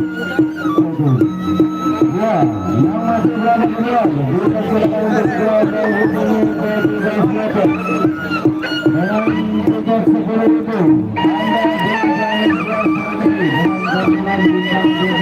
Ya, yang masih berada di luar, kita silakan untuk segera menghubungi ke 3 dengan tiket 10.000. Anda bisa sendiri dengan gabungan bintang kali.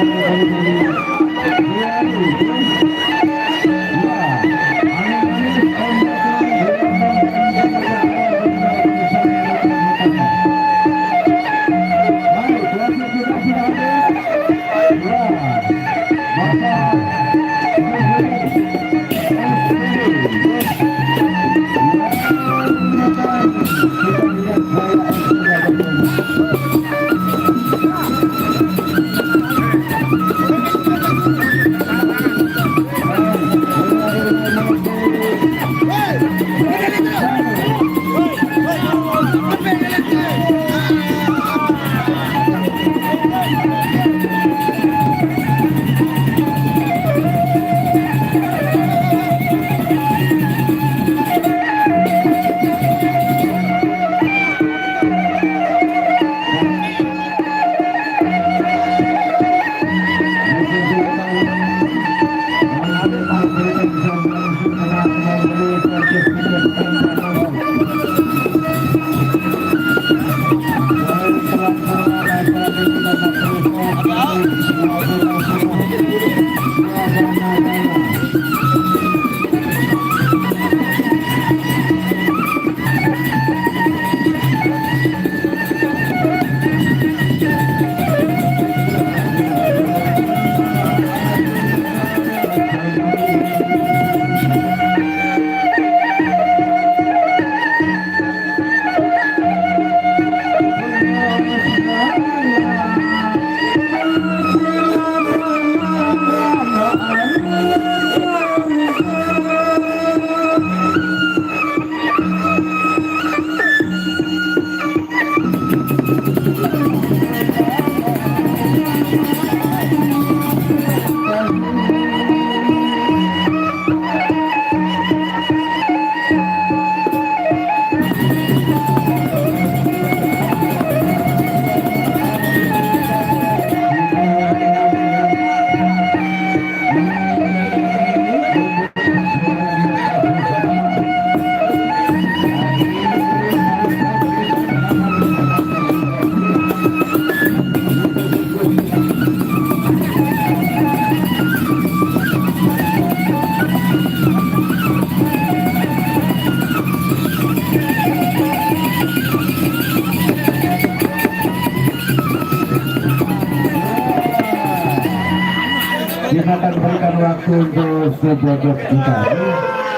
Kita akan berikan waktu untuk sejodoh kita.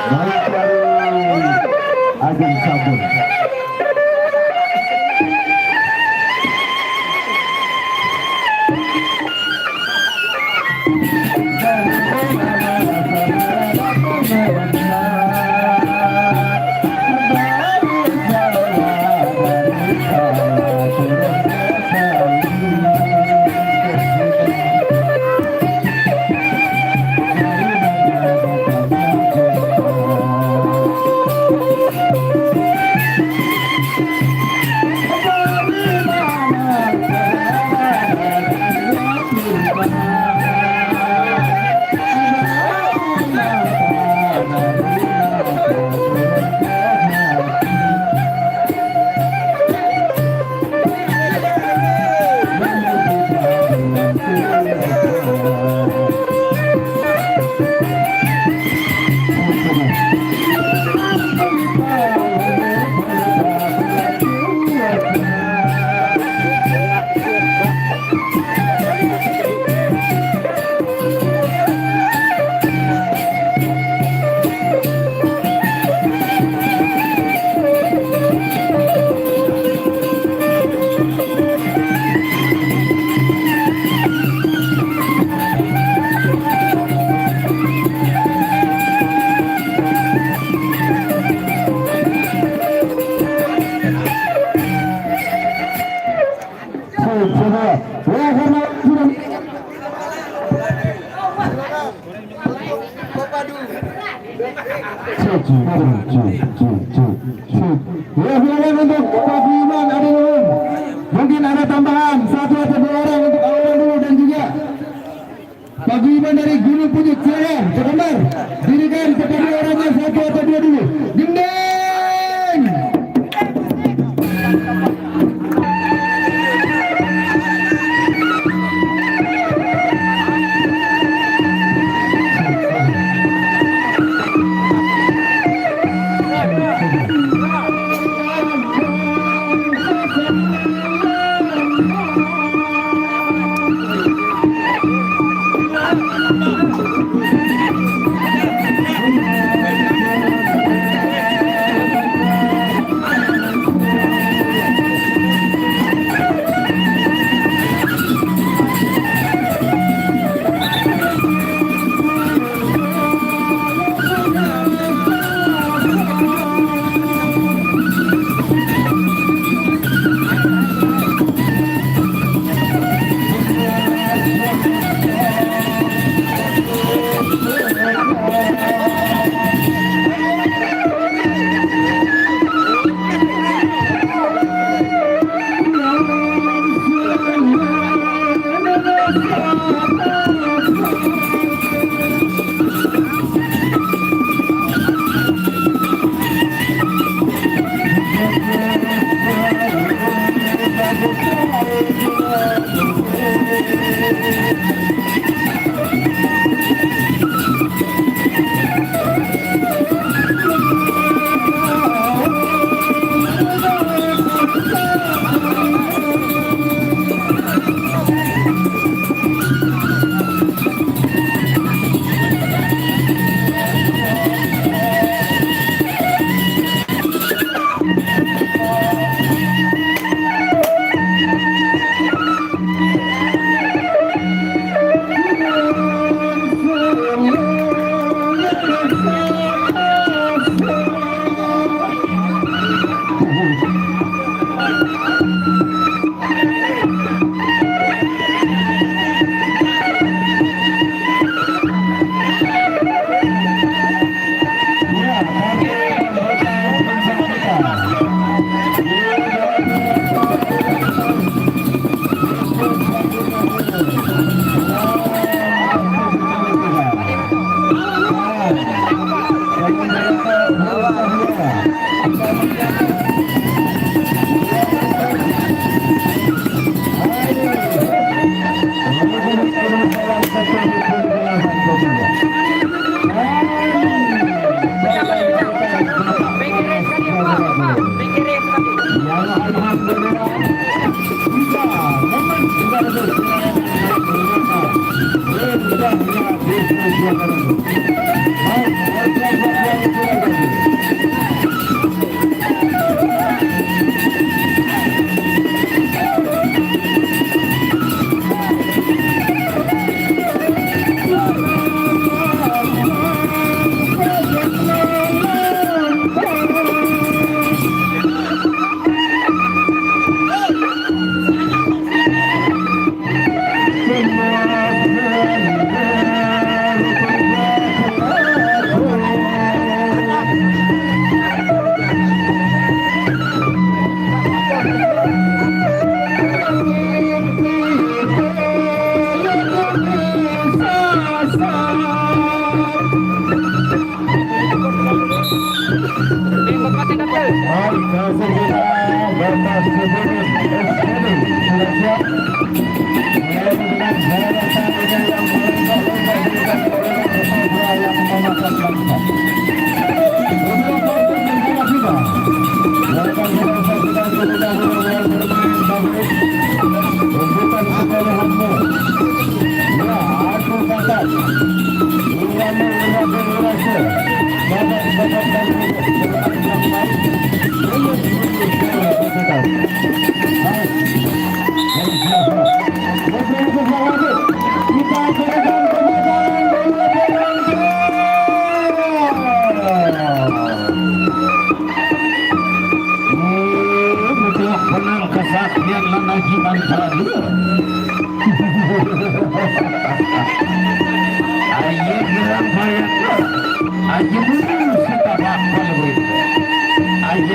Baik dari Ajeng Sabun. Mungkin ada tambahan 1 atau 2 orang untuk awal dulu dan juga Paguyuban dari Gunung Punyut Selayar, Sekambar, dirikan kepada orangnya 1 atau 2 dulu. Dinding.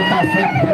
Kasih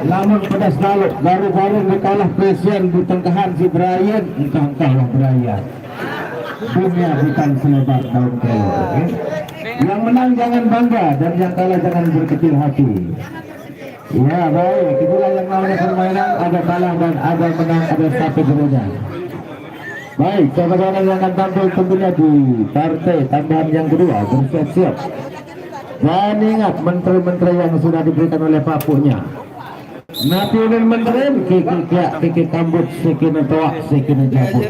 Namun pedas lalu baru-baru kalah presiden di tengkahan si Brian, engkau kalah Brian. Dunia bukan selebar daun kelor. Okay? Yang menang jangan bangga dan yang kalah jangan berkecil hati. Ya baik, itulah yang namanya permainan, ada kalah dan ada menang, ada satu kemudian. Baik, saudara yang akan tampil tentunya di partai tambahan yang kedua, bersiap-siap. Dan ingat menteri-menteri yang sudah diberikan oleh papunya. Nationin menteri, kiki kambut, sikina toak, sikina jabut.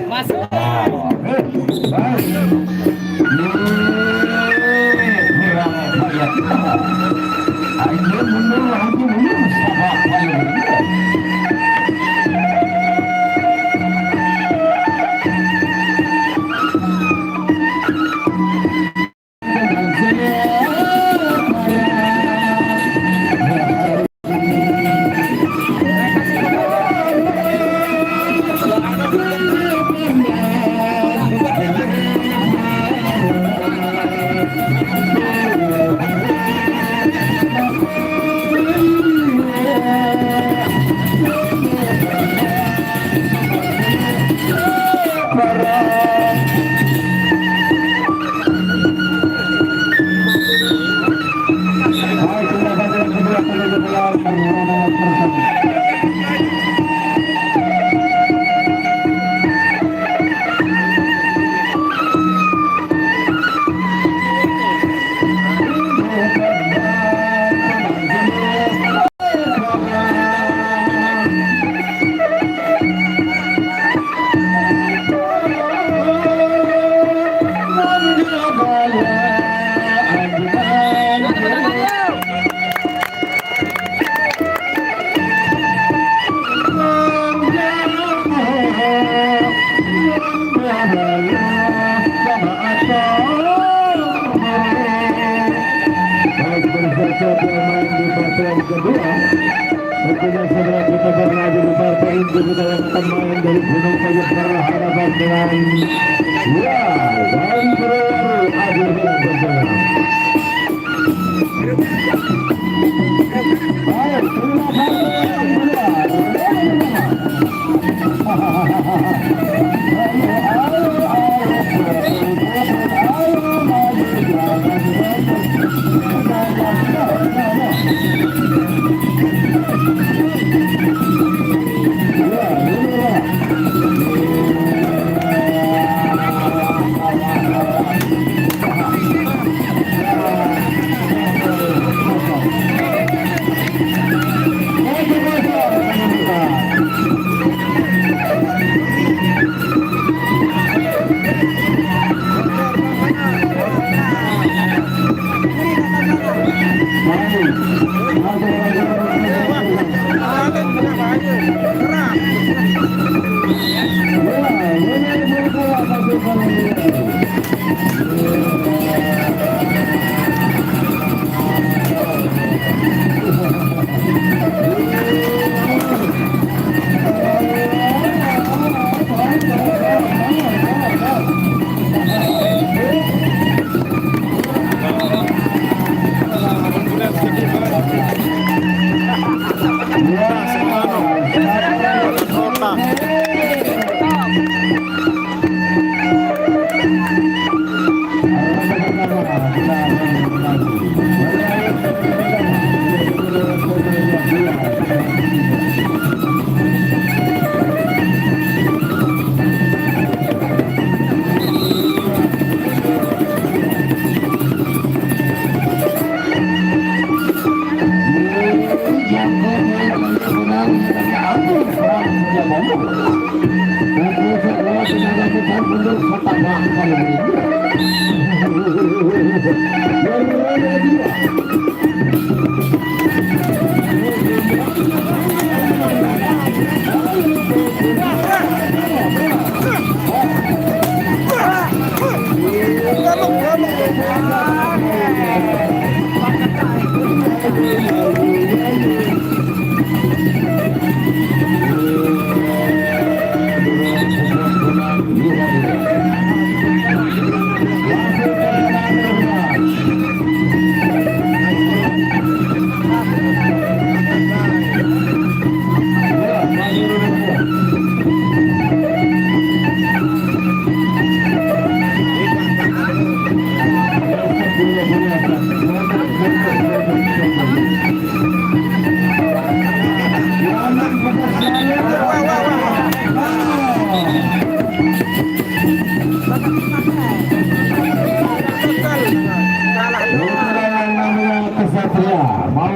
pemain dari Gunung Payung berhadapan dengan ya dan baru akhir dengan berjalan. Baik, terima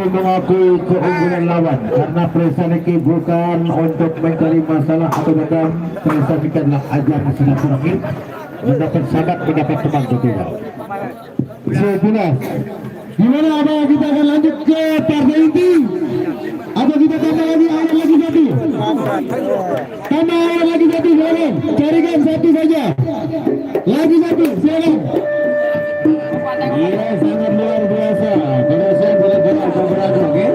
mengakui keunggulan lawan karena Presaniki bukan untuk mencari masalah atau dalam Presanikanlah ajang silaturahmi mendapat sahabat, mendapat teman tidak. Sejelas gimana, apa kita akan lanjut ke partai inti atau kita tambah lagi awal lagi satu, tambah awal lagi satu, silakan carikan satu saja lagi satu, silakan. Iya, sangat luar biasa. Kalau saya boleh bilang beberapa, oke?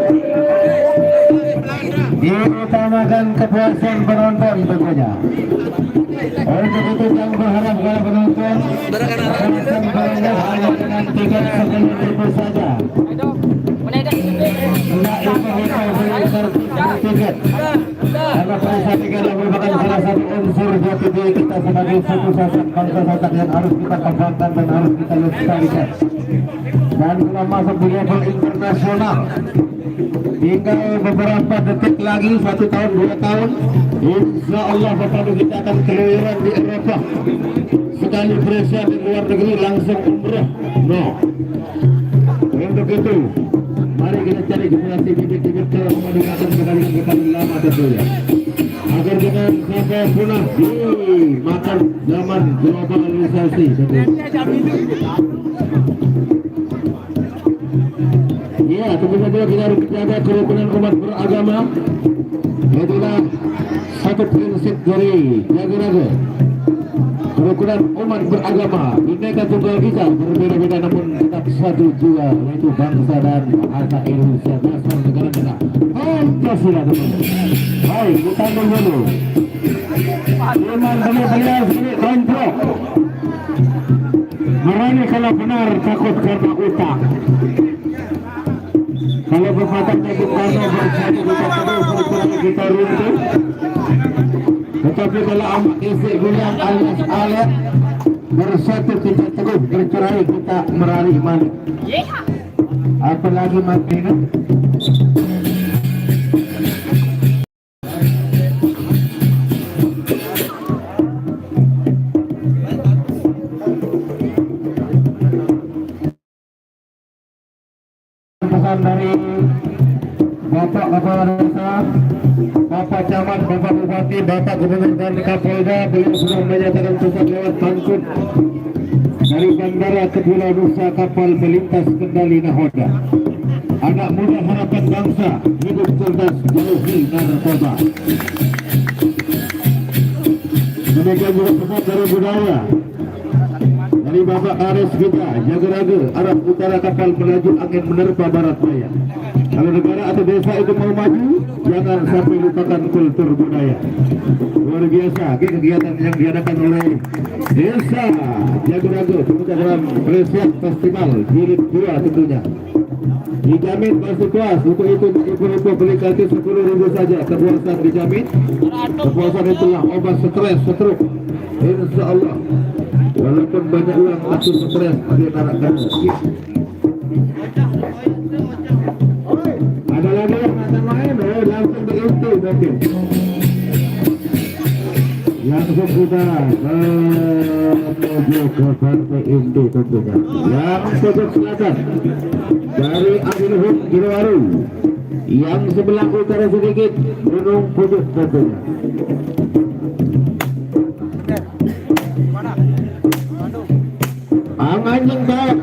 Diutamakan kepuasan penonton tentunya. Untuk itu yang berharap kepada penonton akan banyak hanya dengan tiket Rp10.000 saja. Tidak itu tiket. Karena Presanikan merupakan salah satu unsur jati diri kita sebagai suku Sasak, bangsa Sasak yang harus kita kembangkan dan harus kita lestarikan. Dan kita masuk di level internasional. Tinggal beberapa detik lagi, 1 tahun, 2 tahun, insya Allah Bapak kita akan keluyuran di Eropa. Sekali Presia di luar negeri langsung umroh. No. Untuk itu, mari kita cari generasi bibit-bibit yang meningkatkan kembali lama tentunya. Agar jangan sampai punah di makan zaman globalisasi. Ya, tentu saja kita harus menjaga kerukunan umat beragama. Itulah satu prinsip dari Jago-Rago. kerukunan umat beragama, Bhinneka Tunggal Ika, berbeda-beda namun tetap satu jiwa, yaitu bangsa dan bahasa Indonesia, dasar negara kita Pancasila teman-teman. Baik, kita dulu. Iman benar-benar sedikit kontrok. Merani kalau benar, takut karena utang. Kalau berpatahnya karena bersatu kita terus berkurang kita runtuh. Tetapi kalau amat isi gulang alias alat bersatu kita terus bercerai kita merari balik. Apalagi makin pesan dari Bapak Kepala Desa, Bapak Camat, Bapak Bupati, Bapak Gubernur dan Kapolda, beliau sudah menyatakan pusat lewat Bangkut dari Bandara ke Pulau Nusa kapal melintas kendali nahoda. Anak muda harapan bangsa, hidup cerdas, jauhi narkoba. Demikian juga pesan dari budaya dari Bapak Aris kita, jaga-jaga arah utara kapal melaju angin menerpa barat daya. Kalau negara atau desa itu mau maju, jangan sampai lupakan kultur budaya. Luar biasa kegiatan yang diadakan oleh desa jaga-jaga terutama dalam Presiat Festival Jilid 2 tentunya. Dijamin masuk kelas untuk itu ibu-ibu beli kartu 10.000 saja. Kepuasan dijamin. Kepuasan itulah obat stres, stroke. Insya Allah. Walaupun banyak uang takut stres pada anak kamu. Ada lagi yang akan main, langsung diinti mungkin. Langsung kita menuju ke pantai inti tentunya. Yang pojok selatan dari Adiluhur Girawaru, yang sebelah utara sedikit Gunung Pujut tentunya. Anjing baik.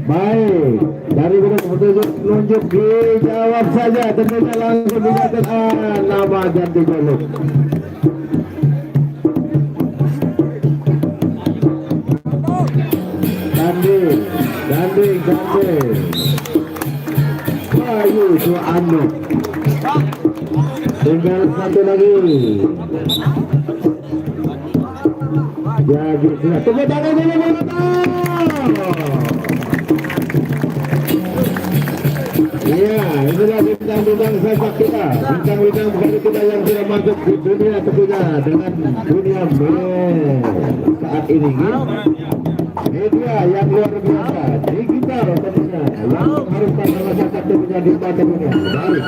Baik, dari petunjuk menunjuk dijawab saja, tentunya langsung dinyatakan nama dan dijolok. Ganding. Bayu Suanu. Tinggal satu lagi. Jadi tepuk tangan dulu. Iya, inilah bintang-bintang sepak kita, bintang-bintang baru kita yang sudah masuk di dunia tentunya dengan dunia saat ini. Media yang luar biasa, digital tentunya, yang mengharuskan masyarakat tentunya di dunia. Baik.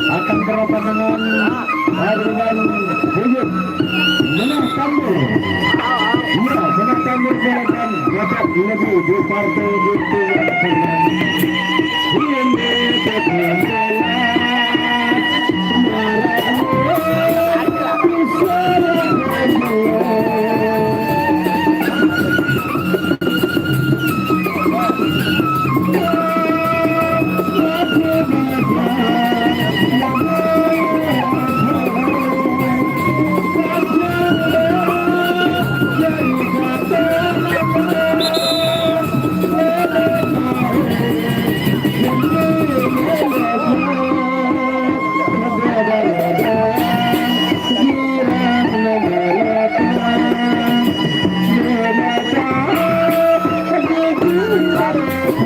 Akan berpasangan dengan Buyut Benar Tambur. Iya, Benar Tambur Jalanan lebih di partai